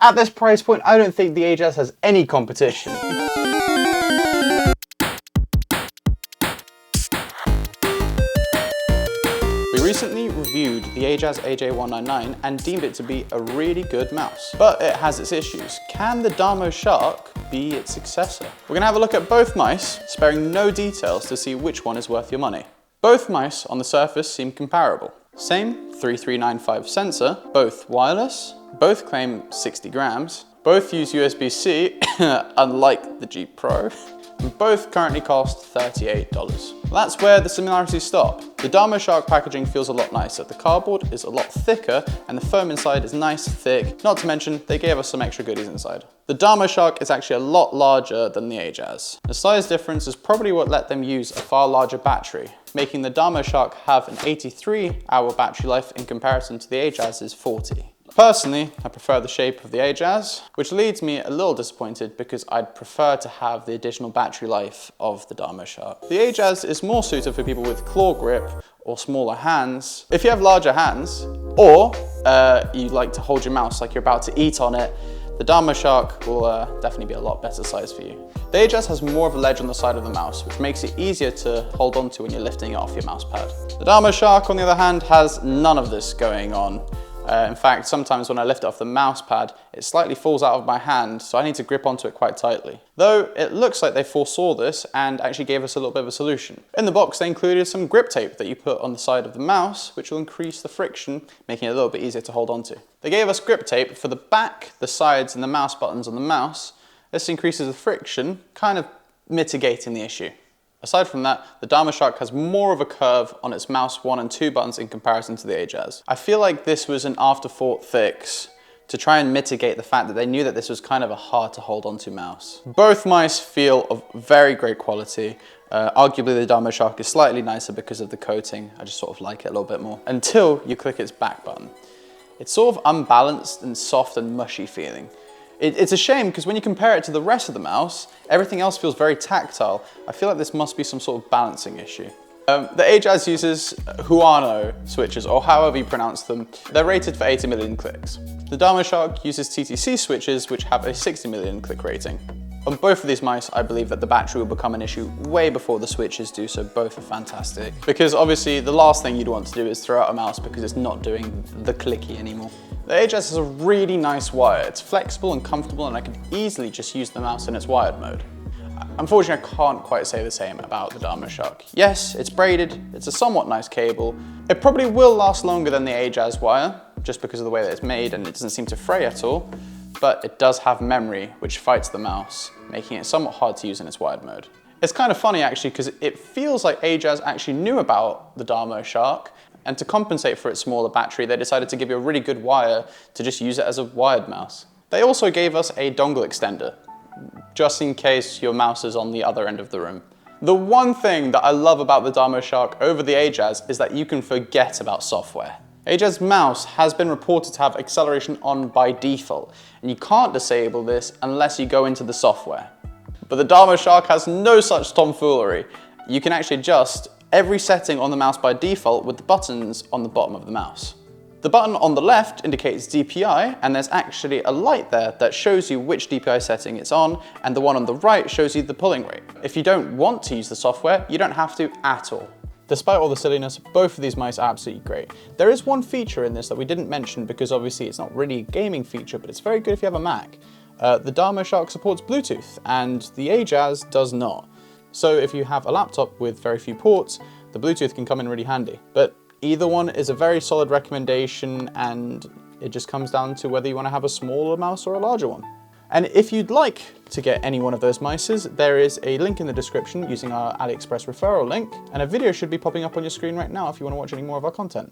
At this price point, I don't think the Ajazz has any competition. We recently reviewed the Ajazz AJ199 and deemed it to be a really good mouse. But it has its issues. Can the Darmoshark be its successor? We're going to have a look at both mice, sparing no details to see which one is worth your money. Both mice on the surface seem comparable. Same 3395 sensor, both wireless, both claim 60 grams, both use USB-C, unlike the Jeep Pro, and both currently cost $38. That's where the similarities stop. The Darmoshark packaging feels a lot nicer. The cardboard is a lot thicker and the foam inside is nice, thick. Not to mention, they gave us some extra goodies inside. The Darmoshark is actually a lot larger than the Ajazz. The size difference is probably what let them use a far larger battery, making the Darmoshark have an 83-hour battery life in comparison to the Ajazz's 40. Personally, I prefer the shape of the Ajazz, which leaves me a little disappointed because I'd prefer to have the additional battery life of the Darmoshark. The Ajazz is more suited for people with claw grip or smaller hands. If you have larger hands, or you like to hold your mouse like you're about to eat on it, the Darmoshark will definitely be a lot better size for you. The Ajazz has more of a ledge on the side of the mouse, which makes it easier to hold onto when you're lifting it off your mouse pad. The Darmoshark, on the other hand, has none of this going on. In fact, sometimes when I lift it off the mouse pad, it slightly falls out of my hand, so I need to grip onto it quite tightly. Though it looks like they foresaw this and actually gave us a little bit of a solution. In the box, they included some grip tape that you put on the side of the mouse, which will increase the friction, making it a little bit easier to hold onto. They gave us grip tape for the back, the sides, and the mouse buttons on the mouse. This increases the friction, kind of mitigating the issue. Aside from that, the Darmoshark has more of a curve on its mouse 1 and 2 buttons in comparison to the Ajazz. I feel like this was an afterthought fix to try and mitigate the fact that they knew that this was kind of a hard to hold onto mouse. Both mice feel of very great quality. Arguably the Darmoshark is slightly nicer because of the coating. I just sort of like it a little bit more. Until you click its back button. It's sort of unbalanced and soft and mushy feeling. It's a shame because when you compare it to the rest of the mouse, everything else feels very tactile. I feel like this must be some sort of balancing issue. The Ajazz uses Huano switches, or however you pronounce them. They're rated for 80 million clicks. The Darmoshark uses TTC switches, which have a 60 million click rating. On both of these mice, I believe that the battery will become an issue way before the switches do, so both are fantastic. Because obviously the last thing you'd want to do is throw out a mouse because it's not doing the clicky anymore. The Ajazz has a really nice wire. It's flexible and comfortable, and I could easily just use the mouse in its wired mode. Unfortunately, I can't quite say the same about the Darmoshark. Yes, it's braided, it's a somewhat nice cable. It probably will last longer than the Ajazz wire, just because of the way that it's made and it doesn't seem to fray at all, but it does have memory, which fights the mouse, making it somewhat hard to use in its wired mode. It's kind of funny actually, because it feels like Ajazz actually knew about the Darmoshark, and to compensate for its smaller battery, they decided to give you a really good wire to just use it as a wired mouse. They also gave us a dongle extender, just in case your mouse is on the other end of the room. The one thing that I love about the Darmoshark over the Ajazz is that you can forget about software. Ajazz mouse has been reported to have acceleration on by default, and you can't disable this unless you go into the software. But the Darmoshark has no such tomfoolery. You can actually adjust every setting on the mouse by default with the buttons on the bottom of the mouse. The button on the left indicates DPI, and there's actually a light there that shows you which DPI setting it's on, and the one on the right shows you the pulling rate. If you don't want to use the software, you don't have to at all. Despite all the silliness, both of these mice are absolutely great. There is one feature in this that we didn't mention because obviously it's not really a gaming feature, but it's very good if you have a Mac. The Darmoshark supports Bluetooth, and the Ajazz does not. So if you have a laptop with very few ports, the Bluetooth can come in really handy. But either one is a very solid recommendation, and it just comes down to whether you want to have a smaller mouse or a larger one. And if you'd like to get any one of those mices, there is a link in the description using our AliExpress referral link, and a video should be popping up on your screen right now if you want to watch any more of our content.